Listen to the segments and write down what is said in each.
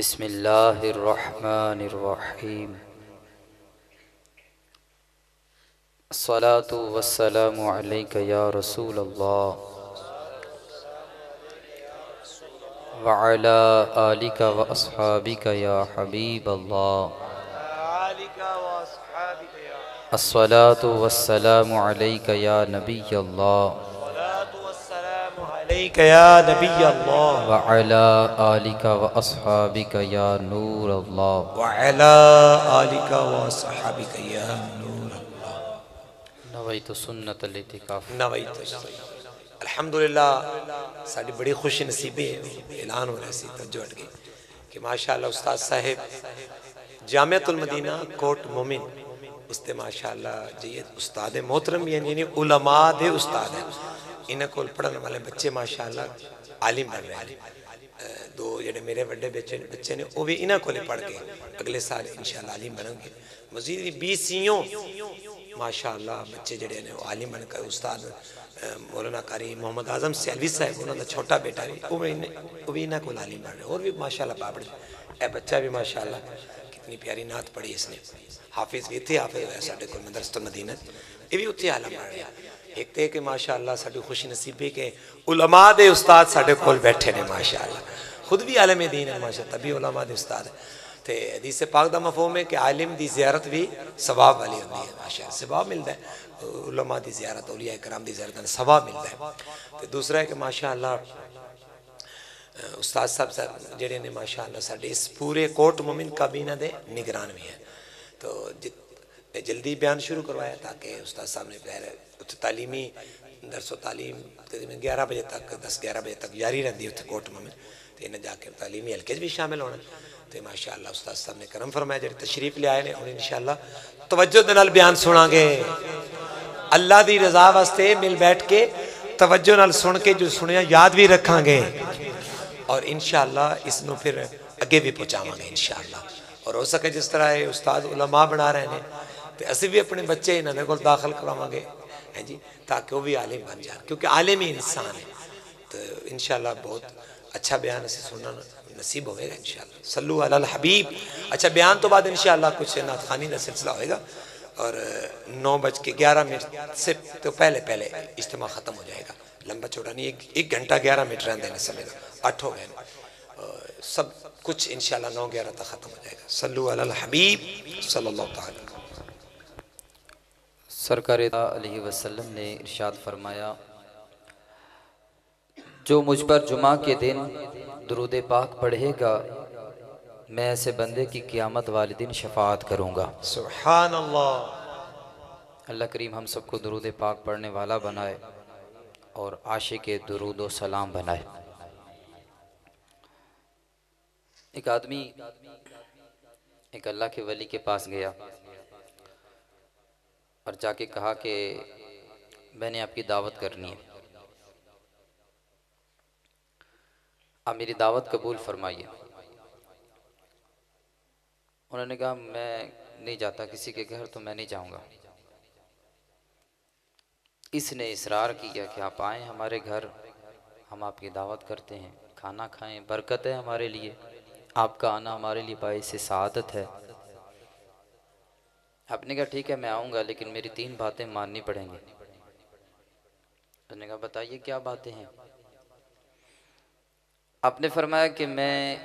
बिस्मिल्लाहिर्रहमानिर्रहीम। अस्सलातु वस्सलामु अलैका या रसूल अल्लाह व अला आलिका व अस्हाबिका या हबीब अल्लाह। अस्सलातु वस्सलामु अलैका या नबी अल्लाह व अला आलिका व अस्हाबिका या नूर अल्लाह। नवैतु सुन्नतल इतिकाफ। अल्हम्दुलिल्लाह साड़ी बड़ी खुश नसीबी ऐलान हो रहा सी तवज्जो हट गई कि माशाअल्लाह उस्ताद साहिब जामियातुल मदीना कोट मोमिन उसते माशाअल्लाह जय्यद उस्ताद मोहतरम यानी उलमा दे उस्ताद हैं। इन्हें कोल पढ़ने वाले बच्चे माशाअल्लाह आलिम बन रहे हैं। दो जेडे मेरे बड़े बच्चे ने वो भी इन्हें कोले पढ़ के अगले साल इंशाअल्लाह आलिम बनेंगे। मजीद 20 माशाअल्लाह बच्चे जेडे ने आलिम बनकर उस्ताद मौलाना कारी मोहम्मद आजम सैलवी साहब उन्होंने छोटा बेटा भी वो भी इन्हें को आलिम बन रहे और भी माशाअल्लाह बाबड़े ए बच्चा भी माशाअल्लाह कितनी प्यारी नात पढ़ी इसने। हाफिज भी थे हाफिज होया साडे कोल मदरसतुल मदीना ये भी उत्थे आलम बन रहा। एक तो कि माशाअल्लाह साडी खुशी नसीबी के उलमा दे उस्ताद साडे कोल बैठे ने माशाअल्लाह खुद भी आलिम दीन है माशाअल्लाह तभी उलमा दे उस्ताद ते हदीस पाक दा मफहूम है कि आलिम दी ज़ियारत भी सवाब वाली होती है माशाअल्लाह सवाब मिलता है। उलमा दी ज़ियारत औलिया कराम दी ज़ियारत में सवाब मिलता है। तो दूसरा है कि माशाअल्लाह उस्ताद साहब जेडे ने माशाअल्लाह साडे इस पूरे कोट मोमिन काबीना दे निगरान भी है। तो जल्दी बयान शुरू करवाया ताकि उस्ताद साहब ने पहले तालीमी दरसो तालीम तकरीबन 11 बजे तक 10-11 बजे तक जारी रहती है उत्थे कोट मोमिन। तो इन्हें जाके तालीमी हल्के भी शामिल होना। तो माशाअल्लाह उस्ताद साहब ने करम फरमाया जो तशरीफ ले आए ने उन्हें इंशाअल्लाह तवज्जो दे नाल बयान सुनांगे। अल्लाह दी रज़ा वास्ते मिल बैठ के तवज्जो नाल सुन के जो सुनिया याद भी रखांगे और इंशाअल्लाह इसनों फिर अगे भी पहुँचावांगे इंशाअल्लाह। और हो सके जिस तरह ये उस्ताद उलमा बना रहे हैं तो असी भी अपने बच्चे इन्होंने को दाखिल करवाएंगे हैं जी ताकि वो भी आलिम बन जाए क्योंकि आलिम ही इंसान है। तो इंशाअल्लाह बहुत अच्छा बयान असी सुनना नसीब होगा इंशाअल्लाह। सल्लु अलल हबीब। अच्छा बयान तो बाद इंशाअल्लाह कुछ नातखानी का सिलसिला होगा और 9:11 से तो पहले पहले इज्तिमा ख़त्म हो जाएगा। लंबा चौड़ा नहीं 1 घंटा 11 मिनट रहने देने समय 8 हो गए सब कुछ इंशाअल्लाह 9:11 तक ख़त्म हो जाएगा। सल्लु अलल हबीब सल्लल्लाहु अलैहि सरकार अलैहि वसल्लम ने इरशाद फरमाया जो मुझ पर जुमा के दिन दुरूद पाक पढ़ेगा मैं ऐसे बंदे की क़यामत वाले दिन शफाअत करूँगा। सुभान अल्लाह। अल्लाह करीम हम सबको दुरूद पाक पढ़ने वाला बनाए और आशिक़ दुरूद व सलाम बनाए। एक आदमी एक अल्लाह के वली के पास गया और जाके कहा कि मैंने आपकी दावत करनी है, आप मेरी दावत कबूल फरमाइए। उन्होंने कहा मैं नहीं जाता किसी के घर तो मैं नहीं जाऊंगा। इसने इसरार किया कि आप आएँ हमारे घर, हम आपकी दावत करते हैं, खाना खाएं, बरकत है हमारे लिए, आपका आना हमारे लिए बाइस सआदत है। आपने कहा ठीक है मैं आऊँगा लेकिन मेरी 3 बातें माननी पड़ेंगी। उसने कहा बताइए क्या बातें हैं। आपने फरमाया कि मैं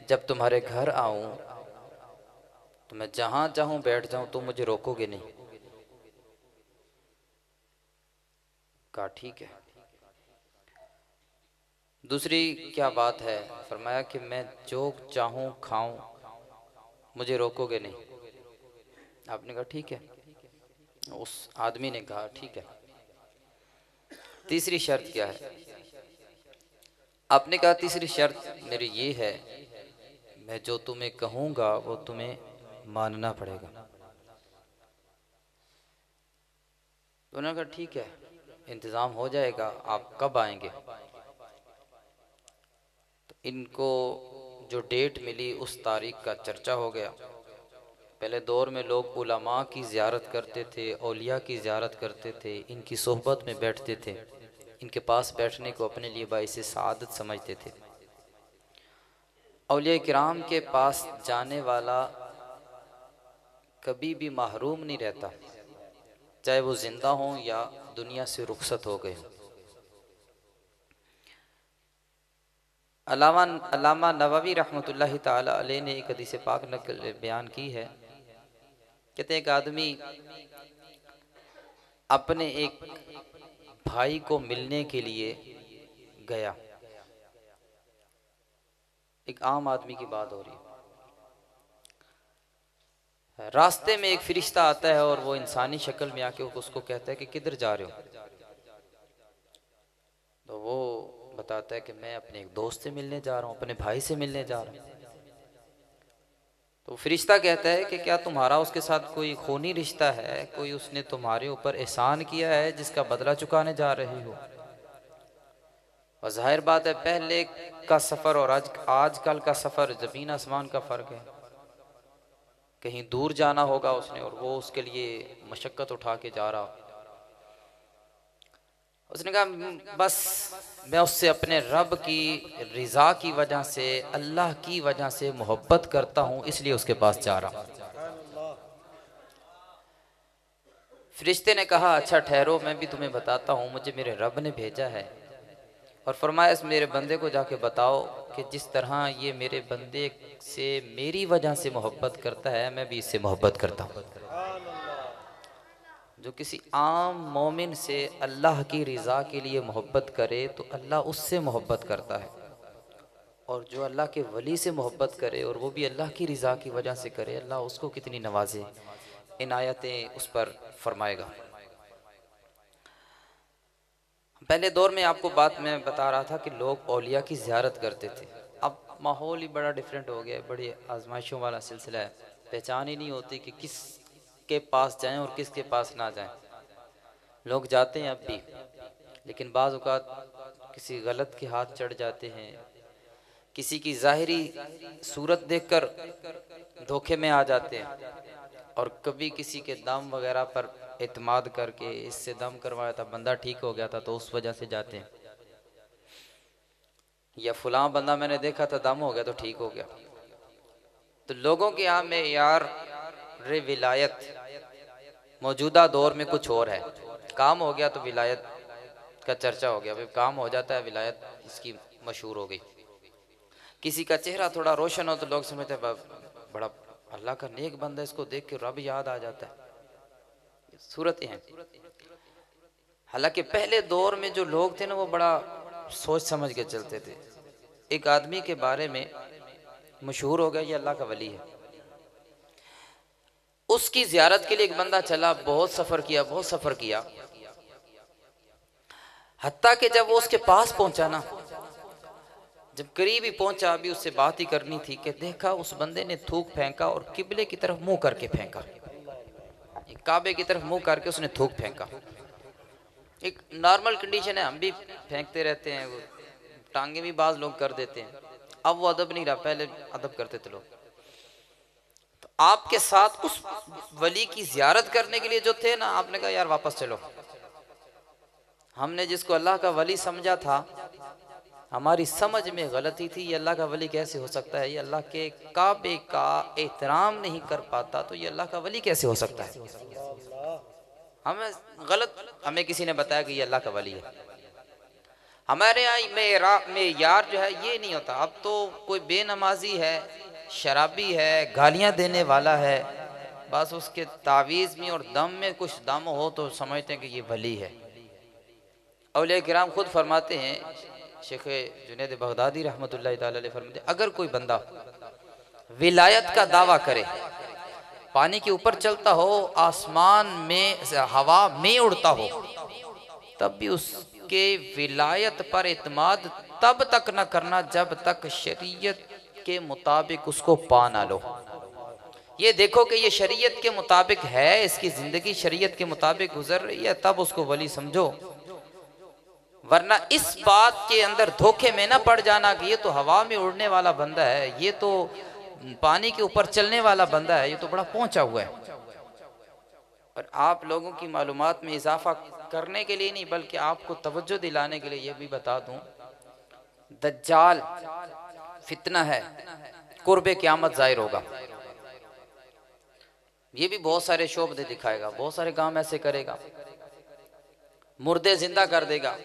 जब तुम्हारे घर आऊँ तो मैं जहाँ चाहूँ बैठ जाऊँ तो मुझे रोकोगे नहीं। कहा ठीक है। दूसरी क्या बात है। फरमाया कि मैं जो चाहूँ खाऊं मुझे रोकोगे नहीं। आपने कहा ठीक है। उस आदमी ने कहा ठीक है। तीसरी शर्त क्या है। आपने कहा तीसरी शर्त मेरी ये है मैं जो तुम्हें कहूँगा वो तुम्हें मानना पड़ेगा। तो उन्होंने कहा ठीक है इंतज़ाम हो जाएगा, आप कब आएंगे। तो इनको जो डेट मिली उस तारीख का चर्चा हो गया। पहले दौर में लोग उलमा की ज़ियारत करते थे, औलिया की ज़ियारत करते थे, इनकी सोहबत में बैठते थे, इनके पास बैठने को अपने लिए बाइस सआदत समझते थे। औलिया किराम के पास जाने वाला कभी भी महरूम नहीं रहता, चाहे वो जिंदा हों या दुनिया से रुखसत हो गए हों। अल्लामा नववी रहमतुल्लाहि ताला अलैह ने एक हदीस पाक नकल बयान की है। कहते एक आदमी अपने एक भाई को मिलने के लिए गया। एक आम आदमी की बात हो रही है। रास्ते में एक फरिश्ता आता है और वो इंसानी शक्ल में आके उसको कहता है कि किधर जा रहे हो। तो वो बताता है कि मैं अपने एक दोस्त से मिलने जा रहा हूँ, अपने भाई से मिलने जा रहा हूँ। तो फरिश्ता कहता है कि क्या तुम्हारा उसके साथ कोई खूनी रिश्ता है, कोई उसने तुम्हारे ऊपर एहसान किया है जिसका बदला चुकाने जा रहे हो। और जाहिर बात है पहले का सफ़र और आजकल का सफ़र ज़मीन आसमान का फ़र्क है। कहीं दूर जाना होगा उसने और वो उसके लिए मशक्क़त उठा के जा रहा। उसने कहा बस मैं उससे अपने रब की रिज़ा की वजह से, अल्लाह की वजह से मोहब्बत करता हूँ, इसलिए उसके पास जा रहा। फरिश्ते ने कहा अच्छा ठहरो, मैं भी तुम्हें बताता हूँ, मुझे मेरे रब ने भेजा है और फरमाया इस मेरे बंदे को जाके बताओ कि जिस तरह ये मेरे बंदे से मेरी वजह से मोहब्बत करता है, मैं भी इससे मोहब्बत करता हूँ। जो किसी आम मोमिन से अल्लाह की रज़ा के लिए मोहब्बत करे तो अल्लाह उससे मोहब्बत करता है, और जो अल्लाह के वली से मोहब्बत करे और वो भी अल्लाह की रज़ा की वजह से करे, अल्लाह उसको कितनी नवाजे, इनायतें उस पर फरमाएगा। पहले दौर में आपको बात मैं बता रहा था कि लोग औलिया की ज़ियारत करते थे। अब माहौल ही बड़ा डिफरेंट हो गया है, बड़ी आजमाइशों वाला सिलसिला है। पहचान ही नहीं होती कि किस के पास जाएं और किसके पास ना जाएं। लोग जाते हैं अब भी, लेकिन बाज़ औक़ात किसी गलत के हाथ चढ़ जाते हैं, किसी की ज़ाहिरी सूरत देखकर धोखे में आ जाते हैं, और कभी किसी के दम वगैरह पर एतमाद करके इससे दम करवाया था, बंदा ठीक हो गया था तो उस वजह से जाते हैं, या फलां बंदा मैंने देखा था दम हो गया तो ठीक हो गया। तो लोगों के यहाँ में यार रे विलायत मौजूदा दौर में कुछ और है। काम हो गया तो विलायत का चर्चा हो गया, भाई काम हो जाता है विलायत इसकी मशहूर हो गई। किसी का चेहरा थोड़ा रोशन हो तो लोग समझते हैं बड़ा अल्लाह का नेक बंदा, इसको देख के रब याद आ जाता है। सूरतें हैं। हालांकि पहले दौर में जो लोग थे ना वो बड़ा सोच समझ के चलते थे। एक आदमी के बारे में मशहूर हो गया ये अल्लाह का वली है, उसकी जियारत के लिए एक बंदा चला, बहुत सफर किया, हत्ता कि जब वो उसके पास पहुंचा ना, जब करीब ही पहुंचा, अभी उससे बात ही करनी थी कि देखा उस बंदे ने थूक फेंका और किबले की तरफ मुंह करके फेंका, काबे की तरफ मुंह करके उसने थूक फेंका। एक नॉर्मल कंडीशन है, हम भी फेंकते रहते हैं, वो टांगे भी बाज लोग कर देते हैं। अब वो अदब नहीं रहा, पहले अदब करते थे लोग। तो आपके साथ उस वली की जियारत करने के लिए जो थे ना, आपने कहा यार वापस चलो, हमने जिसको अल्लाह का वली समझा था, हमारी समझ में गलती थी, ये अल्लाह का वली कैसे हो सकता है, ये अल्लाह के काबे का एहतराम नहीं कर पाता तो ये अल्लाह का वली कैसे हो सकता है। हमें किसी ने बताया कि ये अल्लाह का वली है। हमारे यहाँ में यार जो है ये नहीं होता। अब तो कोई बेनमाजी है, शराबी है, गालियां देने वाला है, बस उसके तावीज़ में और दम में कुछ दम हो तो समझते हैं कि ये वली है। औलिया किराम खुद फरमाते हैं, शेख जुनैद बगदादी रहमतुल्लाह ताला अलैह फरमाते हैं, अगर कोई बंदा विलायत का दावा करे, पानी के ऊपर चलता हो, आसमान में हवा में उड़ता हो, तब भी उसके विलायत पर इत्माद तब तक न करना जब तक शरीयत के मुताबिक उसको पा ना लो। ये देखो कि ये शरीयत के मुताबिक है, इसकी जिंदगी शरीयत के मुताबिक गुजर रही है, तब उसको वली समझो। वरना इस बात के अंदर धोखे में ना पड़ जाना कि ये तो हवा में उड़ने वाला बंदा है, ये तो पानी के ऊपर चलने वाला बंदा है, ये तो बड़ा पहुंचा हुआ है। और आप लोगों की मालूमात में इजाफा करने के लिए नहीं, बल्कि आपको तवज्जो दिलाने के लिए ये भी बता दूं, दज्जाल फितना है, कुर्बे क़यामत ज़ाहिर होगा। ये भी बहुत सारे शोबे दिखाएगा, बहुत सारे काम ऐसे करेगा, मुर्दे जिंदा कर देगा।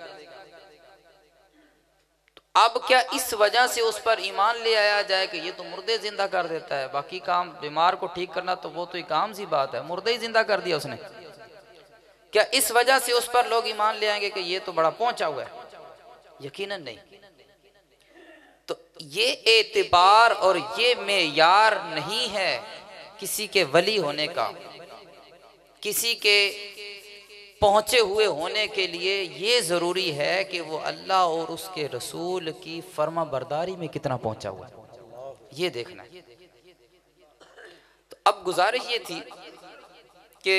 अब क्या इस वजह से उस पर ईमान ले आया जाए कि ये तो मुर्दे जिंदा कर देता है, बाकी काम बीमार को ठीक करना तो वो तो एक काम सी बात है, मुर्दे ही जिंदा कर दिया उसने, क्या इस वजह से उस पर लोग ईमान ले आएंगे कि ये तो बड़ा पहुंचा हुआ है? यकीनन नहीं। तो ये एतबार और ये मेयार नहीं है किसी के वली होने का, किसी के पहुंचे हुए होने के लिए ये ज़रूरी है कि वो अल्लाह और उसके रसूल की फर्मा बरदारी में कितना पहुंचा हुआ है, ये देखना है। तो अब गुजारिश ये थी कि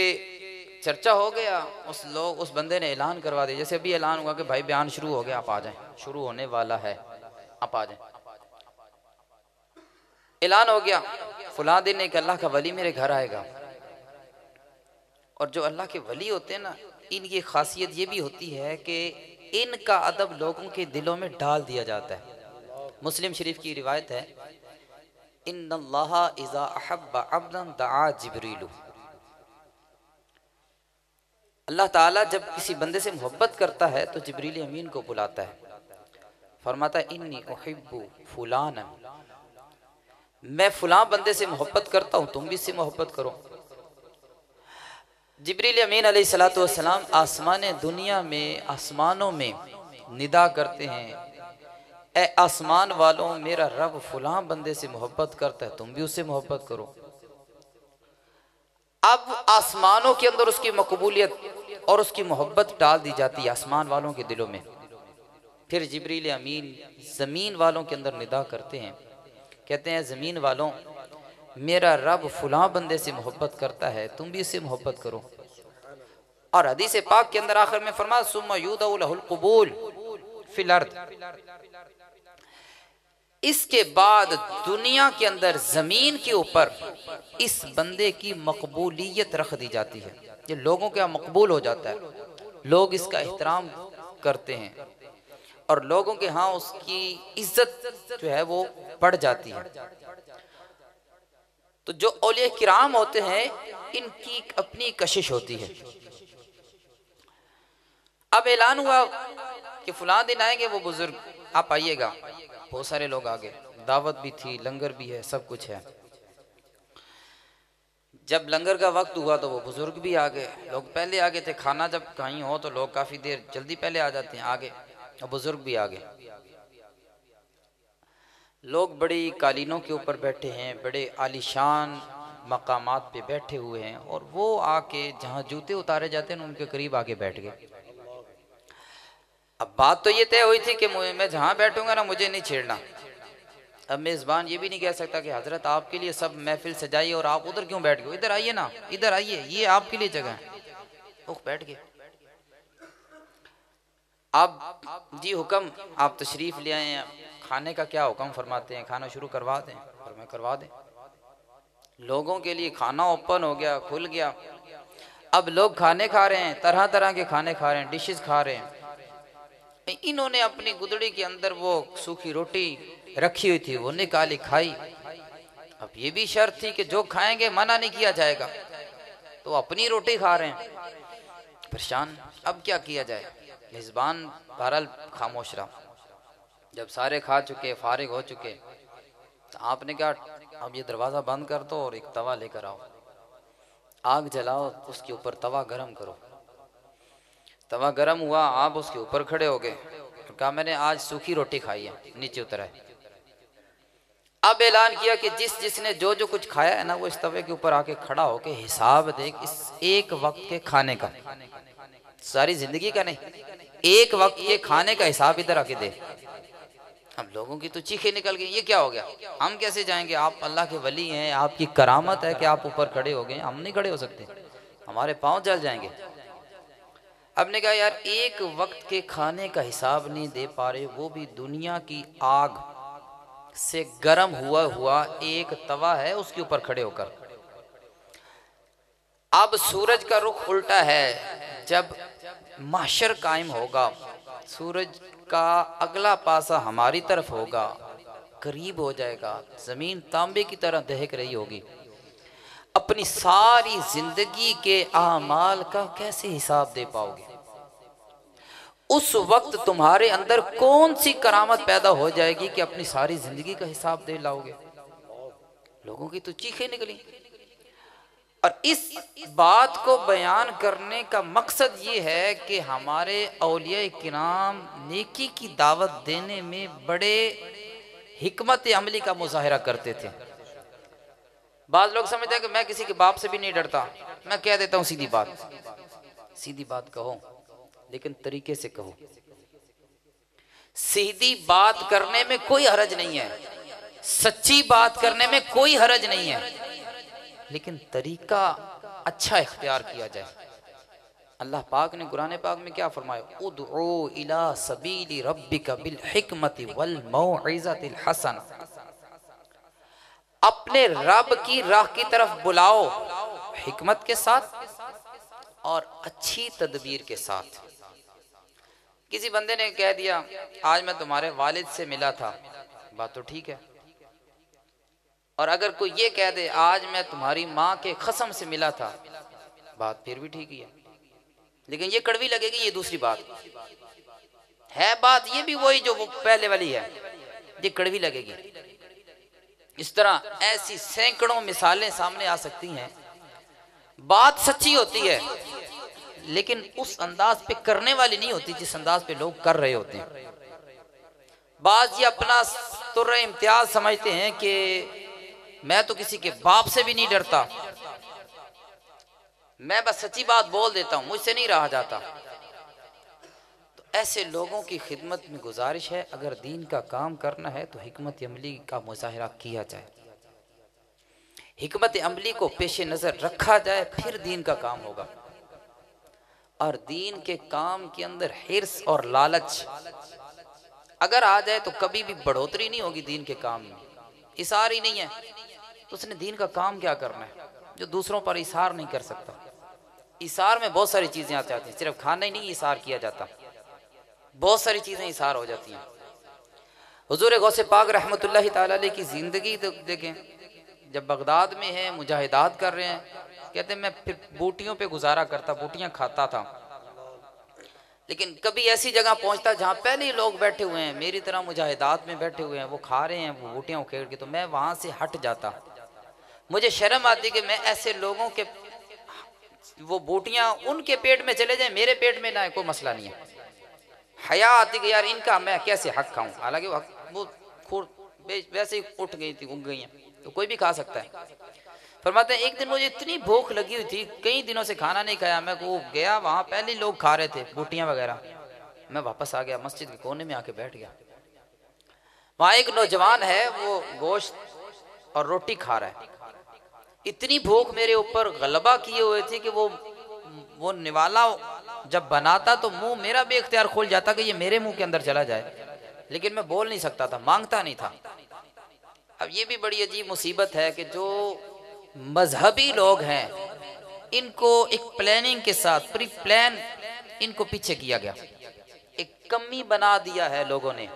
चर्चा हो गया, उस बंदे ने ऐलान करवा दिया, जैसे अभी ऐलान हुआ कि भाई बयान शुरू हो गया, आप आ जाएं, शुरू होने वाला है, आप आ जाएं। ऐलान हो गया फलां दिन एक अल्लाह का वली मेरे घर आएगा। और जो अल्लाह के वली होते हैं ना, इनकी खासियत ये भी होती है कि इनका अदब लोगों के दिलों में डाल दिया जाता है। मुस्लिम शरीफ की रिवायत है, इन्नल्लाहा इज़ा अहब्बा अब्दन दआ जिब्रीलु, अल्लाह ताला जब किसी बंदे से मोहब्बत करता है तो जिब्रील अमीन को बुलाता है, फरमाता है इन्नी उहिब्बु फुलानन, मैं फलां बंदे से मोहब्बत करता हूँ, तुम भी इससे मोहब्बत करो। जिब्रील अमीन अलैहिस्सलातु वस्सलाम आसमान दुनिया में, आसमानों में निदा करते हैं, ए आसमान वालों, मेरा रब फलां बंदे से मोहब्बत करता है, तुम भी उससे मोहब्बत करो। अब आसमानों के अंदर उसकी मकबूलियत और उसकी मोहब्बत डाल दी जाती है आसमान वालों के दिलों में। फिर जिब्रील अमीन ज़मीन वालों के अंदर निदा करते हैं, कहते हैं ज़मीन वालों, मेरा रब फलां बंदे से मोहब्बत करता है, तुम भी इससे मोहब्बत करो। और हदीस पाक के अंदर आखिर में फरमाया सुम्मा युदउ लहुल क़बूल फिल अर्द, इसके बाद दुनिया के अंदर ज़मीन के ऊपर इस बंदे की मकबूलियत रख दी जाती है, ये लोगों के यहाँ मकबूल हो जाता है, लोग इसका एहतराम करते हैं और लोगों के यहाँ उसकी इज्जत जो है वो बढ़ जाती है। तो जो औलिया किराम होते हैं इनकी अपनी कशिश होती है। अब ऐलान हुआ कि फलां दिन आएंगे वो बुजुर्ग, आप आइएगा। बहुत सारे लोग आ गए, दावत भी थी, लंगर भी है, सब कुछ है। जब लंगर का वक्त हुआ तो वो बुजुर्ग भी आ गए, लोग पहले आ गए थे। खाना जब कहीं हो तो लोग काफ़ी देर जल्दी पहले आ जाते हैं, आगे और बुजुर्ग भी आ गए। लोग बड़ी कालीनों के ऊपर बैठे हैं, बड़े आलीशान मकामात पे बैठे हुए हैं, और वो आके जहाँ जूते उतारे जाते हैं उनके करीब आके बैठ गए। अब बात तो ये तय हुई थी कि मैं जहाँ बैठूंगा ना मुझे नहीं छेड़ना। अब मेज़बान ये भी नहीं कह सकता कि हजरत आपके लिए सब महफिल सजाई और आप उधर क्यों बैठ गए, इधर आइए ना, इधर आइए, ये आपके लिए जगह है। वो बैठ गए। अब जी हुक्म, आप तशरीफ ले आए हैं, खाने का क्या हुक्म फरमाते हैं, खाना शुरू करवा दें? और मैं करवा दें। लोगों के लिए खाना ओपन हो गया, खुल गया। अब लोग खाने खा रहे हैं, तरह तरह के खाने खा रहे हैं, डिशेस खा रहे हैं। इन्होंने अपनी गुदड़ी के अंदर वो सूखी रोटी रखी हुई थी, वो निकाली, खाई। अब ये भी शर्त थी कि जो खाएंगे मना नहीं किया जाएगा, तो अपनी रोटी खा रहे हैं, परेशान। अब क्या किया जाए? मेज़बान बहरहाल खामोश रहा। जब सारे खा चुके, फारिग हो चुके, तो आपने कहा अब ये दरवाज़ा बंद कर दो और एक तवा लेकर आओ, आग जलाओ, उसके ऊपर तवा गरम करो। तवा गरम हुआ, आप उसके ऊपर खड़े हो गए, कहा मैंने आज सूखी रोटी खाई है, नीचे उतर आए। अब ऐलान किया कि जिसने जो जो कुछ खाया है ना, वो इस तवे के ऊपर आके खड़ा होके हिसाब दे, इस एक वक्त के खाने का, सारी जिंदगी का नहीं, एक वक्त के खाने का हिसाब इधर आके दे। अब लोगों की तो चीखें निकल गई, ये क्या हो गया, हम कैसे जाएंगे, आप अल्लाह के वली हैं, आपकी करामत है कि आप ऊपर खड़े हो गए, हम नहीं खड़े हो सकते, हमारे पाँव जल जाएंगे। अब ने कहा यार एक वक्त के खाने का हिसाब नहीं दे पा रहे, वो भी दुनिया की आग से गर्म हुआ एक तवा है, उसके ऊपर खड़े होकर। अब सूरज का रुख उल्टा है, जब महशर कायम होगा, सूरज का अगला पासा हमारी तरफ होगा, करीब हो जाएगा, जमीन तांबे की तरह दहक रही होगी। अपनी सारी जिंदगी के आमाल का कैसे हिसाब दे पाओगे? उस वक्त तुम्हारे अंदर कौन सी करामत पैदा हो जाएगी कि अपनी सारी जिंदगी का हिसाब दे लाओगे? लोगों की तो चीखें निकली। और इस बात को बयान करने का मकसद ये है कि हमारे औलिया किराम नेकी की दावत देने में बड़े हिकमत अमली का मुजाहिरा करते थे। बाज़ लोग समझते हैं कि मैं किसी के बाप से भी नहीं डरता, मैं कह देता हूँ सीधी बात। सीधी बात कहो, लेकिन तरीके से कहो। सीधी बात करने में कोई हरज नहीं है, सच्ची बात करने में कोई हरज नहीं है, लेकिन तरीका अच्छा इख्तियार किया जाए। अल्लाह पाक ने कुरान पाक में क्या फरमाया? उदउ इला सबीली रब्बिका बिल हिकमति वल मौइज़तिल हसन। अपने रब की राह की तरफ बुलाओ हिकमत के साथ और अच्छी तदबीर के साथ। किसी बंदे ने कह दिया आज मैं तुम्हारे वालिद से मिला था, बात तो ठीक है। और अगर कोई ये कह दे आज मैं तुम्हारी माँ के कसम से मिला था, बात फिर भी ठीक ही है, लेकिन ये कड़वी लगेगी, ये दूसरी बात है। बात ये भी वही जो वो पहले वाली है, ये कड़वी लगेगी। इस तरह ऐसी सैकड़ों मिसालें सामने आ सकती हैं। बात सच्ची होती है, लेकिन उस अंदाज पे करने वाली नहीं होती जिस अंदाज पे लोग कर रहे होते हैं। बाज ये अपना तुर्र इम्तियाज समझते हैं कि मैं तो किसी के बाप से भी नहीं डरता, मैं बस सच्ची बात बोल देता हूं, मुझसे नहीं रहा जाता। तो ऐसे लोगों की खिदमत में गुजारिश है, अगर दीन का काम करना है तो हिकमत अमली का मुजाहिरा किया जाए, हिकमत अमली को पेश नजर रखा जाए, फिर दीन का काम होगा। और दीन के काम के अंदर हिर्स और लालच अगर आ जाए तो कभी भी बढ़ोतरी नहीं होगी दीन के काम में। इसार ही नहीं है तो उसने दीन का काम क्या करना है, जो दूसरों पर इसार नहीं कर सकता। इसार में बहुत सारी चीजें आ जाती हैं, सिर्फ खाना ही नहीं इसार किया जाता, बहुत सारी चीजें इसार हो जाती हैं। हुजूर गौसे पाक रहमतुल्लाहि ताला अलैहि की जिंदगी तो देखें, जब बगदाद में है मुजाहिदात कर रहे हैं, कहते मैं फिर बूटियों पे गुजारा करता, बूटियां खाता था, लेकिन कभी ऐसी जगह पहुंचता जहाँ पहले ही लोग बैठे हुए हैं, मेरी तरह मुजाहिदात में बैठे हुए हैं, वो खा रहे हैं वो बूटियां उखेड़ के, तो मैं वहां से हट जाता। मुझे शर्म आती कि मैं ऐसे लोगों के वो बूटियां उनके पेट में चले जाए, मेरे पेट में ना है, कोई मसला नहीं है। हया आती कि यार इनका मैं कैसे हक खाऊं, हालांकि वो खूर वैसे ही उठ गई थी, उग गई हैं, तो कोई भी खा सकता है। फरमाते हैं एक दिन मुझे इतनी भूख लगी हुई थी, कई दिनों से खाना नहीं खाया, मैं वो गया वहां पहले लोग खा रहे थे बूटियां वगैरह, मैं वापस आ गया, मस्जिद के कोने में आके बैठ गया। वहां एक नौजवान है, वो गोश्त और रोटी खा रहा है। इतनी भूख मेरे ऊपर गलबा किए हुए थी कि वो निवाला जब बनाता तो मुंह मेरा भी इख्तियार खोल जाता कि ये मेरे मुंह के अंदर चला जाए, लेकिन मैं बोल नहीं सकता था, मांगता नहीं था। अब ये भी बड़ी अजीब मुसीबत है कि जो मजहबी लोग हैं इनको एक प्लानिंग के साथ प्री प्लान इनको पीछे किया गया, एक कमी बना दिया है लोगों ने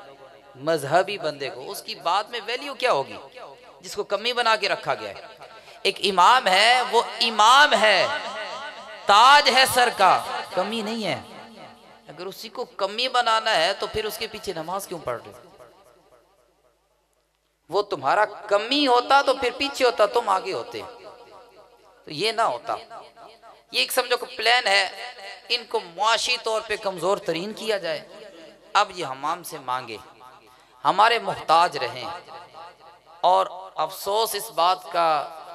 मजहबी बंदे को। उसकी बात में वैल्यू क्या होगी जिसको कमी बना के रखा गया है? एक इमाम है, वो इमाम है, ताज है सर का, कमी नहीं है। अगर उसी को कमी बनाना है तो फिर उसके पीछे नमाज क्यों पढ़ रहे हो? वो तुम्हारा कमी होता तो फिर पीछे होता, तुम आगे होते, तो ये ना होता। ये एक समझो कि प्लान है, इनको मुआशी तौर पे कमजोर तरीन किया जाए। अब ये हमाम से मांगे, हमारे मोहताज रहें। और अफसोस इस बात का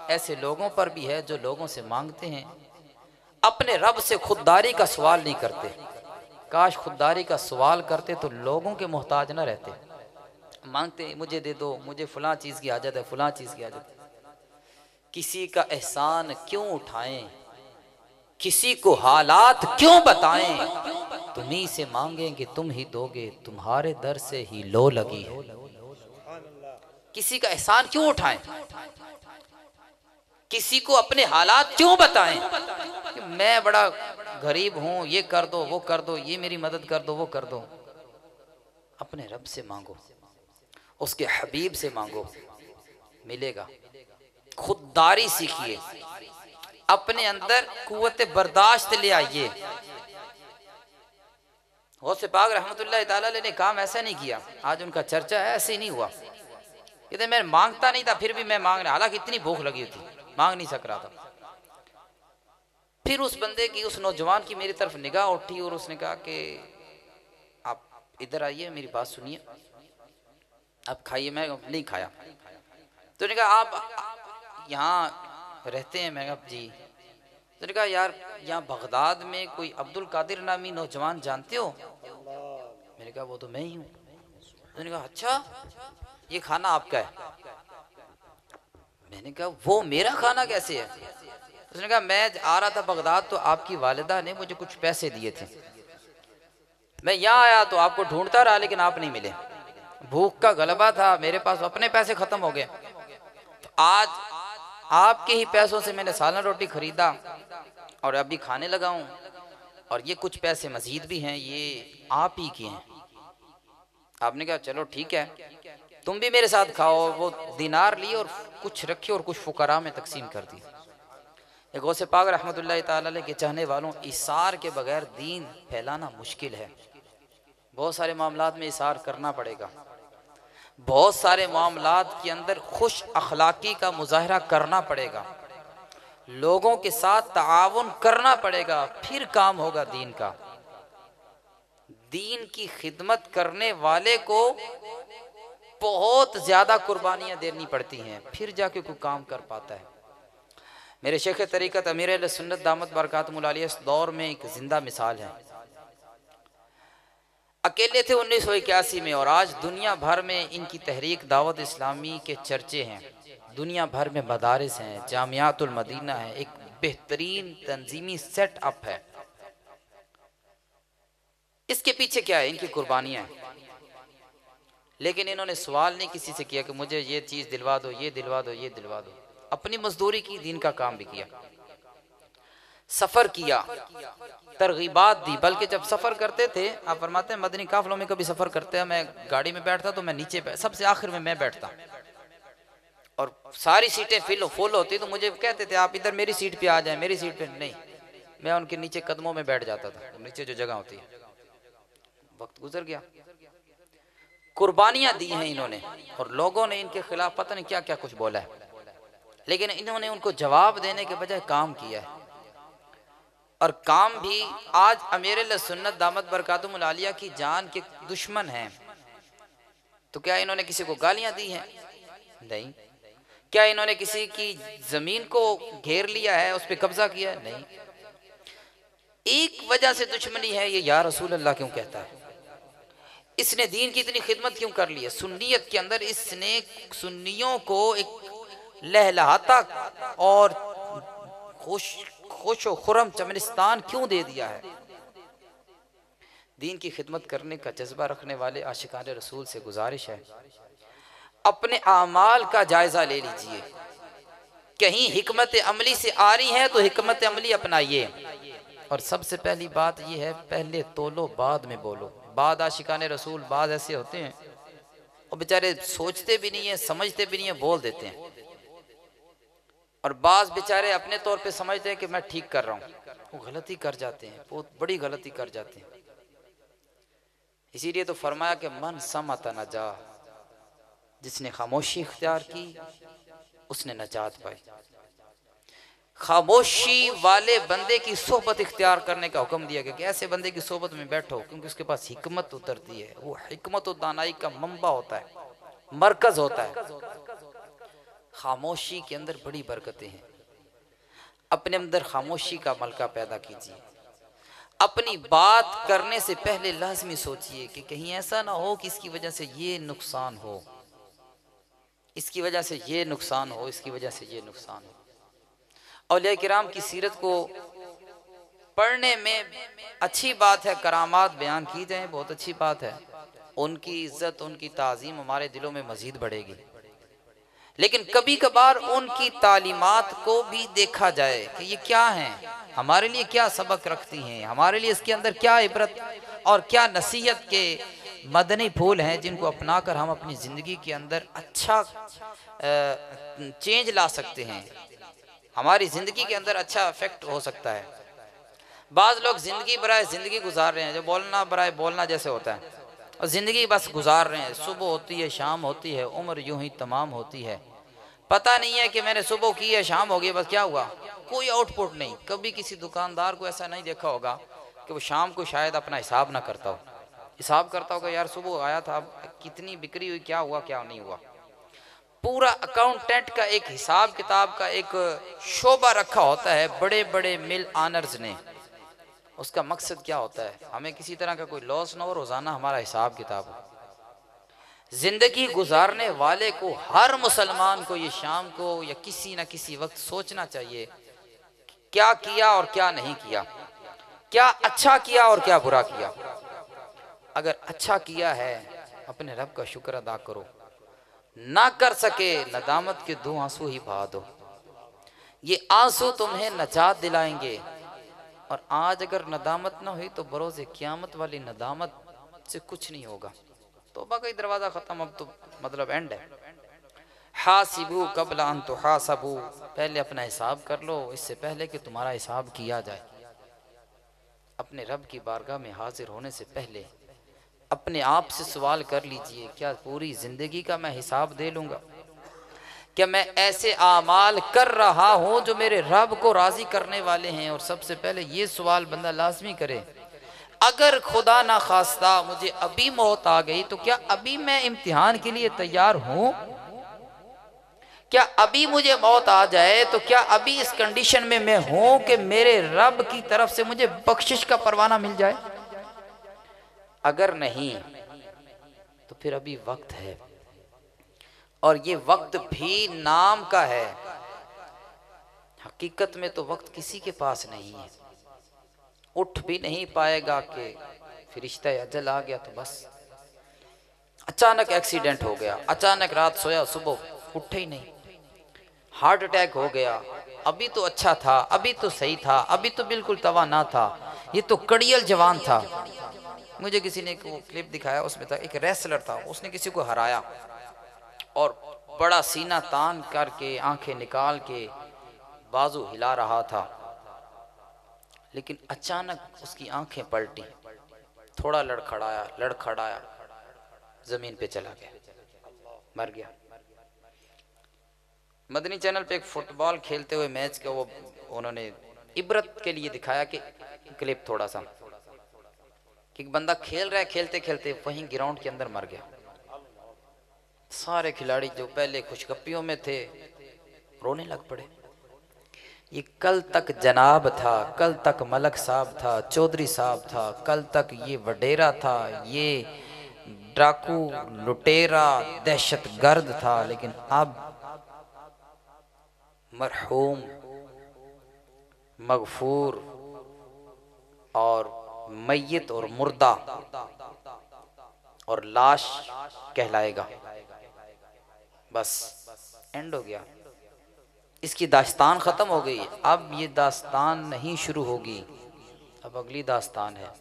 ऐसे लोगों पर भी है जो लोगों से मांगते हैं, अपने रब से खुददारी का सवाल नहीं करते। काश खुददारी का सवाल करते तो लोगों के मोहताज ना रहते। मांगते मुझे दे दो, मुझे फलां चीज की हाजत है, फलां चीज की हाजत है। किसी का एहसान क्यों उठाएं, किसी को हालात क्यों बताएं, तुम्ही से मांगेंगे तुम ही दोगे, तुम्हारे दर से ही लो लगी है। किसी का एहसान क्यों उठाएं, किसी को अपने हालात क्यों बताएं कि मैं बड़ा गरीब हूं, ये कर दो, वो कर दो, ये मेरी मदद कर दो, वो कर दो। अपने रब से मांगो, उसके हबीब से मांगो, मिलेगा। खुददारी सीखिए, अपने अंदर कुव्वत बर्दाश्त ले आइए। गौसे पाक रहमतुल्लाह ताला अलैह ने काम ऐसा नहीं किया, आज उनका चर्चा है, ऐसे ही नहीं हुआ। कहते मैं मांगता नहीं था फिर भी मैं मांग रहा, हालांकि इतनी भूख लगी थी, मांग नहीं सक रहा था। फिर उस बंदे की, उस नौजवान की मेरी तरफ निगाह उठी और उसने कहा कि आप इधर आइए, मेरी बात सुनिए, आप खाइए। मैं नहीं खाया। तो उन्होंने कहा आप यहाँ रहते हैं? मैं कहा जी। तो उन्होंने कहा यार यहाँ बगदाद में कोई अब्दुल कादिर नामी नौजवान जानते हो? मैंने कहा वो तो मैं ही हूँ। उन्होंने कहा अच्छा, ये खाना आपका है? मैंने कहा वो मेरा खाना कैसे है? उसने कहा मैं आ रहा था बगदाद तो आपकी वालिदा ने मुझे कुछ पैसे दिए थे, मैं यहाँ आया तो आपको ढूंढता रहा लेकिन आप नहीं मिले, भूख का गलबा था, मेरे पास अपने पैसे खत्म हो गए, तो आज आपके ही पैसों से मैंने सालन रोटी खरीदा और अभी खाने लगा हूँ, और ये कुछ पैसे मजीद भी हैं, ये आप ही के हैं। आपने कहा चलो ठीक है, तुम भी मेरे साथ खाओ। वो दिनार लिए और कुछ रखे और कुछ फुकरा में तकसीम कर दी। गौसे पाक रहमतुल्लाह ताला अलैह के चाहने वालों, इसार के बगैर दीन फैलाना मुश्किल है। बहुत सारे मामलात में इसार करना पड़ेगा, बहुत सारे मामलात के अंदर खुश अखलाकी का मुजाहरा करना पड़ेगा, लोगों के साथ ताआवुन करना पड़ेगा, फिर काम होगा दीन का। दीन की खिदमत करने वाले को बहुत ज्यादा कुर्बानियां देनी पड़ती हैं, फिर जाके कोई काम कर पाता है। मेरे शेख तरीक़त अमीर अहले सुन्नत दामत बरकातुहुल आलिया इस दौर में एक जिंदा मिसाल है। अकेले थे 1981 में और आज दुनिया भर में इनकी तहरीक दावत इस्लामी के चर्चे हैं, दुनिया भर में मदारिस हैं, जामियातुल मदीना है, एक बेहतरीन तंजीमी सेट अप है। इसके पीछे क्या है? इनकी कुर्बानियां हैं। लेकिन इन्होंने सवाल नहीं किसी से किया कि मुझे ये चीज दिलवा दो, ये दिलवा दो, ये दिलवा दो। अपनी मजदूरी की, दीन का काम भी किया, सफर किया, तरगीबात दी। बल्कि जब सफर करते थे, आप फरमाते हैं मदनी काफिलों में कभी सफर करते हैं, मैं गाड़ी में बैठता तो मैं नीचे सबसे आखिर में मैं बैठता और सारी सीटें फुल होती, तो मुझे कहते थे आप इधर मेरी सीट पे आ जाए, मेरी सीट पे नहीं, मैं उनके नीचे कदमों में बैठ जाता था, नीचे जो जगह होती है। वक्त गुजर गया, कुर्बानियां दी हैं इन्होंने, और लोगों ने इनके खिलाफ पता नहीं क्या क्या कुछ बोला है, लेकिन इन्होंने उनको जवाब देने के बजाय काम किया है। और काम भी आज अमीर अहले सुन्नत दामत बरकातुहुल आलिया की जान के दुश्मन हैं, तो क्या इन्होंने किसी को गालियां दी हैं? नहीं। क्या इन्होंने किसी की जमीन को घेर लिया है, उस पर कब्जा किया है? नहीं। एक वजह से दुश्मनी है, ये या रसूल अल्लाह क्यों कहता है, इसने दीन की इतनी खिदमत क्यों कर ली है, सुन्नियत के अंदर इसने सुन्नियों को एक लहलहाता और खुश खुरम चमनिस्तान क्यों दे दिया है। दीन की खिदमत करने का जज्बा रखने वाले आशिकाने रसूल से गुजारिश है, अपने आमाल का जायजा ले लीजिए, कहीं हिकमत अमली से आ रही है तो हिकमत अमली अपनाइए। और सबसे पहली बात यह है, पहले तोलो बाद में बोलो। बाद आशिकाने रसूल बाद ऐसे होते हैं और बेचारे सोचते भी नहीं है, समझते भी नहीं है, बोल देते हैं, और बाज बेचारे अपने तौर पे समझते हैं कि मैं ठीक कर रहा हूं, वो गलती कर जाते हैं, बहुत बड़ी गलती कर जाते हैं। इसीलिए तो फरमाया कि मन समत नजा, जिसने खामोशी इख्तियार की उसने नजात पाई। खामोशी वाले बंदे की सोहबत इख्तियार करने का हुक्म दिया गया कि ऐसे बंदे की सोहबत में बैठो, क्योंकि उसके पास हिकमत उतरती है, वो हिकमत और दानाई का मंबा होता है, मरकज होता है। खामोशी के अंदर बड़ी बरकतें हैं। अपने अंदर खामोशी का मलका पैदा कीजिए। अपनी बात करने से पहले लाजमी सोचिए कि कहीं ऐसा ना हो कि इसकी वजह से ये नुकसान हो, इसकी वजह से ये नुकसान हो, इसकी वजह से ये नुकसान हो। औलिया किराम की सीरत को पढ़ने में अच्छी बात है, करामात बयान की जाए बहुत अच्छी बात है, उनकी इज्जत उनकी ताज़ीम हमारे दिलों में मजीद बढ़ेगी। लेकिन कभी कभार उनकी तालीमात को भी देखा जाए कि ये क्या हैं, हमारे लिए क्या सबक रखती हैं, हमारे लिए इसके अंदर क्या इबरत और क्या नसीहत के मदनी फूल हैं जिनको अपनाकर हम अपनी ज़िंदगी के अंदर अच्छा चेंज ला सकते हैं, हमारी ज़िंदगी के अंदर अच्छा इफेक्ट हो सकता है। बाज़ लोग ज़िंदगी बराए ज़िंदगी गुजार रहे हैं, जो बोलना बराए बोलना जैसे होता है, और ज़िंदगी बस गुजार रहे हैं। सुबह होती है, शाम होती है, उम्र यूं ही तमाम होती है। पता नहीं है कि मैंने सुबह की है, शाम हो गई, बस क्या हुआ, कोई आउटपुट नहीं। कभी किसी दुकानदार को ऐसा नहीं देखा होगा कि वो शाम को शायद अपना हिसाब ना करता हो, हिसाब करता होगा यार सुबह आया था, अब कितनी बिक्री हुई, क्या हुआ क्या नहीं हुआ। पूरा अकाउंटेंट का एक हिसाब किताब का एक शोबा रखा होता है बड़े बड़े मिल ऑनर्स ने। उसका मकसद क्या होता है, हमें किसी तरह का कोई लॉस ना हो, रोजाना हमारा हिसाब किताब हो। जिंदगी गुजारने वाले को, हर मुसलमान को ये शाम को या किसी ना किसी वक्त सोचना चाहिए क्या किया और क्या नहीं किया, क्या अच्छा किया और क्या बुरा किया। अगर अच्छा किया है अपने रब का शुक्र अदा करो, ना कर सके नदामत के 2 आंसू ही बहा दो। ये आंसू तुम्हें नजात दिलाएंगे। और आज अगर नदामत ना हुई तो बरोज़े क़यामत वाली नदामत से कुछ नहीं होगा। तौबा का ही दरवाज़ा ख़त्म, अब तो मतलब एंड है। हासिबू कबल अन तुहासबू, पहले अपना हिसाब कर लो इससे पहले कि तुम्हारा हिसाब किया जाए। अपने रब की बारगाह में हाजिर होने से पहले अपने आप से सवाल कर लीजिए, क्या पूरी ज़िंदगी का मैं हिसाब दे लूँगा? क्या मैं ऐसे आमाल कर रहा हूँ जो मेरे रब को राज़ी करने वाले हैं? और सबसे पहले ये सवाल बंदा लाजमी करे, अगर खुदा ना खास्ता मुझे अभी मौत आ गई तो क्या अभी मैं इम्तिहान के लिए तैयार हूँ? क्या अभी मुझे मौत आ जाए तो क्या अभी इस कंडीशन में मैं हूँ कि मेरे रब की तरफ से मुझे बख्शिश का परवाना मिल जाए? अगर नहीं तो फिर अभी वक्त है, और ये वक्त भी नाम का है, हकीकत में तो वक्त किसी के पास नहीं है। उठ भी नहीं पाएगा कि फरिश्ता अजल आ गया तो बस। अचानक एक्सीडेंट हो गया, अचानक रात सोया सुबह उठे ही नहीं, हार्ट अटैक हो गया, अभी तो अच्छा था, अभी तो सही था, अभी तो बिल्कुल तवाना था, ये तो कड़ियल जवान था। मुझे किसी ने वो क्लिप दिखाया, उसमें था एक रेसलर था, उसने किसी को हराया और बड़ा सीना तान करके आंखें निकाल के बाजू हिला रहा था, लेकिन अचानक उसकी आंखें पलटी, थोड़ा लड़खड़ाया, जमीन पे चला गया, मर गया। मदनी चैनल पे एक फुटबॉल खेलते हुए मैच का वो उन्होंने इबरत के लिए दिखाया कि क्लिप थोड़ा सा, कि बंदा खेल रहा है, खेलते खेलते वहीं ग्राउंड के अंदर मर गया। सारे खिलाड़ी जो पहले खुशगप्पियों में थे रोने लग पड़े। ये कल तक जनाब था, कल तक मलक साहब था, चौधरी साहब था, कल तक ये वडेरा था, ये डाकू लुटेरा दहशत गर्द था, लेकिन अब मरहूम मगफूर और मैयत और मुर्दा और लाश कहलाएगा। बस एंड हो गया, इसकी दास्तान ख़त्म हो गई। अब ये दास्तान नहीं शुरू होगी, अब अगली दास्तान है,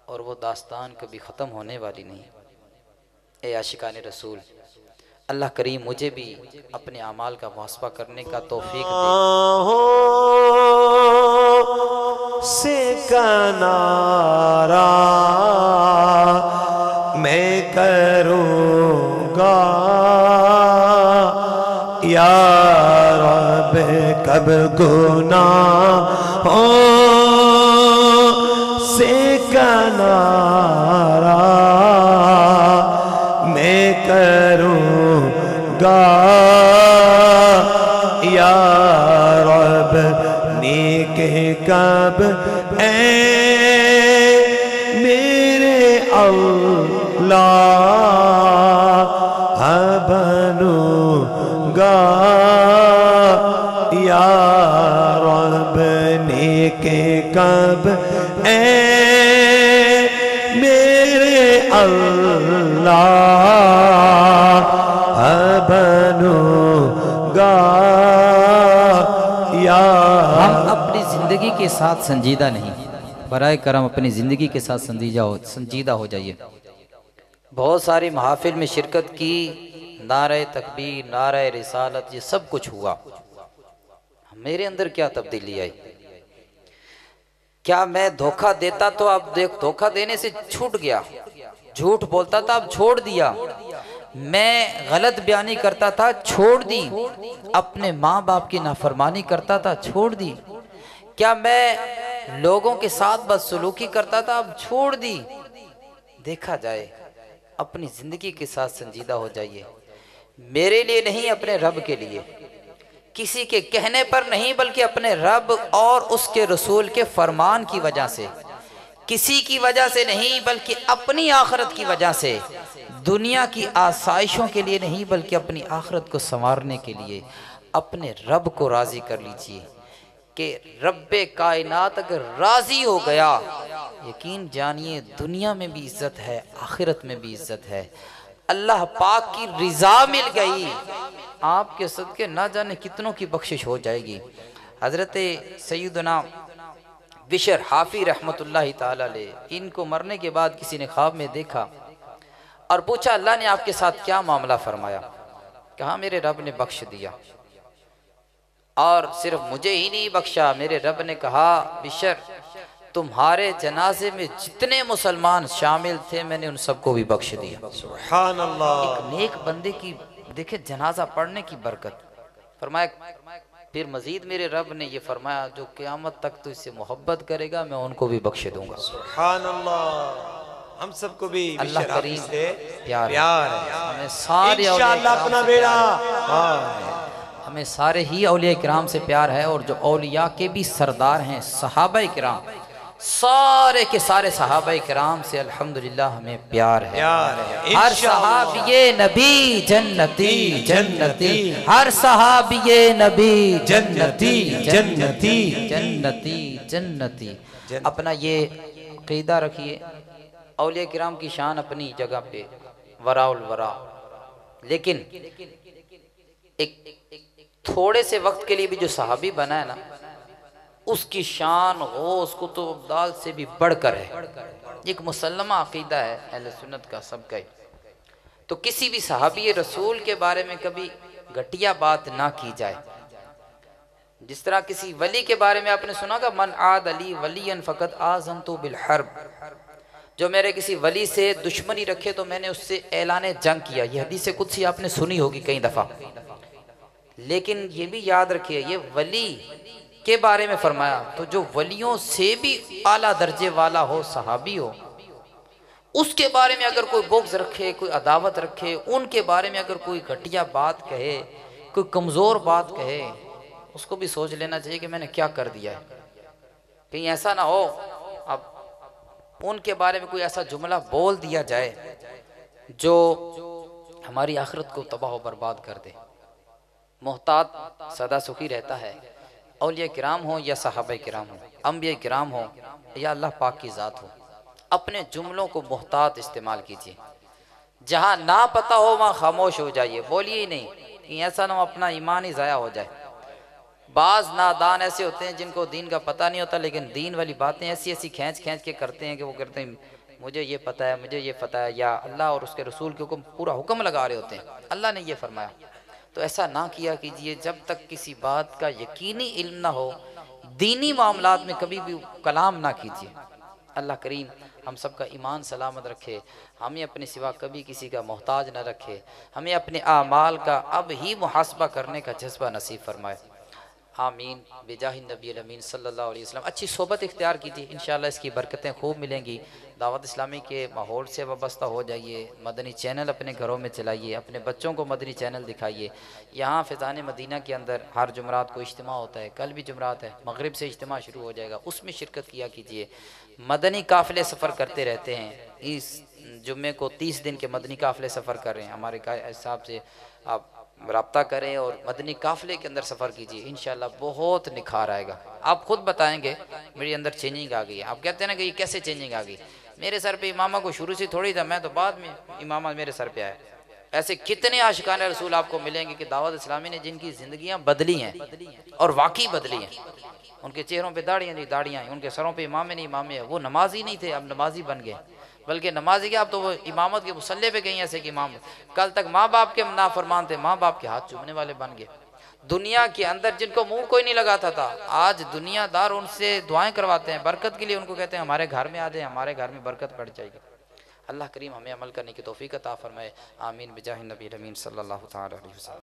और वो दास्तान कभी ख़त्म होने वाली नहीं। ए आशिकाने रसूल, अल्लाह करीम मुझे भी अपने अमाल का मुहासबा करने का तौफीक दे। से कनारा मैं करूँगा या रब, कब गुनाहों से कनारा मैं करूँगा या रब, नेके कब ऐ मेरे अल्लाह बनूँगा या रब, नेके कब ऐ मेरे अल्लाह बनूँगा या। हम अपनी ज़िंदगी के साथ संजीदा नहीं, बराए करम अपनी ज़िंदगी के साथ संजीदा हो जाइए। बहुत सारी महफिल में शिरकत की, नारे तकबीर, नारे रिसालत, ये सब कुछ हुआ। मेरे अंदर क्या तब्दीली आई? क्या मैं धोखा देता तो अब देख, धोखा देने से छूट गया, झूठ बोलता था अब छोड़ दिया, मैं गलत बयानी करता था छोड़ दी, अपने माँ बाप की नाफरमानी करता था छोड़ दी, क्या मैं लोगों के साथ बदसलूकी करता था अब छोड़ दी। देखा जाए, अपनी जिंदगी के साथ संजीदा हो जाइए। मेरे लिए नहीं, अपने रब के लिए, किसी के कहने पर नहीं, बल्कि अपने रब और उसके रसूल के फरमान की वजह से, किसी की वजह से नहीं बल्कि अपनी आखिरत की वजह से, दुनिया की आसाइशों के लिए नहीं बल्कि अपनी आखिरत को संवारने के लिए अपने रब को राजी कर लीजिए कि रब्बे कायनात अगर राजी हो गया, यकीन जानिए दुनिया में भी इज्जत है, आखिरत में भी इज्जत है। अल्लाह पाक की रिजा मिल गई, आपके सदके ना जाने कितनों की बख्शिश हो जाएगी। हजरत सैयदना बिशर हाफी रहमतुल्लाहि ताला अलैह, इनको मरने के बाद किसी ने ख्वाब में देखा और पूछा अल्लाह ने आपके साथ क्या मामला फरमाया? कहा मेरे रब ने बख्श दिया, और सिर्फ मुझे ही नहीं बख्शा, मेरे रब ने कहा बिशर तुम्हारे जनाजे में जितने मुसलमान शामिल थे मैंने उन सबको भी बख्श दिया। सुभान अल्लाह। एक नेक बंदे की देखे जनाजा पढ़ने की बरकत। फरमाया फिर मजीद मेरे रब ने ये फरमाया जो क़यामत तक तो इससे मोहब्बत करेगा मैं उनको भी बख्श दूंगा। सुभान अल्लाह। हम सबको भी अल्लाह करीम से प्यार है। हमें सारे इंशाअल्लाह अपना बेड़ा, हमें सारे ही औलिया किराम से प्यार है, और जो औलिया के भी सरदार हैं सहाबा किराम, सारे के सारे सहाबा किराम से अल्हम्दुलिल्लाह हमें प्यार है। हर सहाबिये नबी जन्नती जन्नती, हर सहाबिये नबी जन्नती जन्नती जन्नती जन्नती। अपना ये अक़ीदा रखिए, औलिया किराम की शान अपनी जगह पे वराउल वरा, लेकिन एक थोड़े से वक्त के लिए भी जो सहाबी बना है ना, उसकी शान गौस कुतुब अब्दाल से भी बढ़कर है। एक मुसल्लमा अकीदा है अहले सुन्नत का सबका ही। तो किसी भी सहाबी रसूल के बारे में कभी घटिया बात ना की जाए। जिस तरह किसी वली के बारे में आपने सुना का मन आद अली वलियन फ़क़त आज़मतु बिल हर्ब, जो मेरे किसी वली से दुश्मनी रखे तो मैंने उससे ऐलान जंग किया। यह हदीस कुदसी आपने सुनी होगी कई दफ़ा, लेकिन ये भी याद रखिए ये वली के बारे में फरमाया, तो जो वलियों से भी आला दर्जे वाला हो, सहाबी हो, उसके बारे में अगर कोई बुग़्ज़ रखे, कोई अदावत रखे, उनके बारे में अगर कोई घटिया बात कहे, कोई कमज़ोर बात कहे, उसको भी सोच लेना चाहिए कि मैंने क्या कर दिया है। कहीं ऐसा ना हो अब उनके बारे में कोई ऐसा जुमला बोल दिया जाए जो हमारी आखिरत को तबाह व बर्बाद कर दे। मोहतात सदा सुखी रहता है, औलिया किराम हो या सहाबा किराम हो, अंबिया किराम हो या अल्लाह पाक की ज़ात हो, अपने जुमलों को मोहतात इस्तेमाल कीजिए। जहाँ ना पता हो वहाँ खामोश हो जाइए, बोलिए ही नहीं, कि ऐसा ना हो अपना ईमान ही ज़ाया हो जाए। बाज़ नादान ऐसे होते हैं जिनको दीन का पता नहीं होता, लेकिन दीन वाली बातें ऐसी ऐसी खींच खींच के करते हैं कि वो करते हैं मुझे ये पता है, मुझे ये पता है, या अल्लाह और उसके रसूल के हुक्म पूरा हुक्म लगा रहे होते हैं, अल्लाह ने ये फरमाया। तो ऐसा ना किया कीजिए, जब तक किसी बात का यकीनी इल्म ना हो, दीनी मामलात में कभी भी कलाम ना कीजिए। अल्लाह करीम हम सब का ईमान सलामत रखे, हमें अपने सिवा कभी किसी का मोहताज न रखे, हमें अपने आमाल का अब ही मुहासबा करने का जज्बा नसीब फरमाए। आमीन बिजाहि नबी अमीन सल्लल्लाहु अलैहि वसल्लम। अच्छी सोबत इख्तियार कीजिए, इंशाअल्लाह इसकी बरकतें खूब मिलेंगी। दावत इस्लामी के माहौल से वाबस्ता हो जाइए, मदनी चैनल अपने घरों में चलाइए, अपने बच्चों को मदनी चैनल दिखाइए। यहाँ फ़ैज़ान मदीना के अंदर हर जुमरात को इज्तिमा होता है, कल भी जुमरात है, मगरिब से इज्तिमा शुरू हो जाएगा, उसमें शिरकत किया कीजिए। मदनी काफ़िले सफ़र करते रहते हैं, इस जुम्मे को 30 दिन के मदनी काफ़िले सफ़र कर रहे हैं। हमारे हिसाब से आप रब्ता करें और मदनी काफ़िले के अंदर सफ़र कीजिए, इंशाअल्लाह बहुत निखार आएगा। आप खुद बताएंगे मेरे अंदर चेंजिंग आ गई है। आप कहते हैं ना कि ये कैसे चेंजिंग आ गई, मेरे सर पे इमामा को शुरू से थोड़ी था, मैं तो बाद में इमामा मेरे सर पे आया। ऐसे कितने आशिकान रसूल आपको मिलेंगे कि दावत इस्लामी ने जिनकी ज़िंदगियाँ बदली हैं और वाकई बदली हैं। उनके चेहरों पे दाढ़ियाँ नहीं दाढ़ियाँ हैं, उनके सरों पे इमामे नहीं इमामे हैं, वो नमाजी नहीं थे अब नमाजी बन गए। बल्कि नमाजी क्या, आप तो वो इमामत के मुसल्ले पे कहीं ऐसे कि इमाम कल तक माँ बाप के नाफरमान थे, माँ बाप के हाथ चूमने वाले बन गए। दुनिया के अंदर जिनको मुंह कोई नहीं लगाता था, आज दुनियादार उनसे दुआएं करवाते हैं बरकत के लिए, उनको कहते हैं हमारे घर में आ जाए, हमारे घर में बरकत बढ़ जाएगी। अल्लाह करीम हमें अमल करने की तौफीक अता फरमाए। आमीन बिजाह नबी अमीन सल्लल्लाहु तआला अलैहि वसल्लम।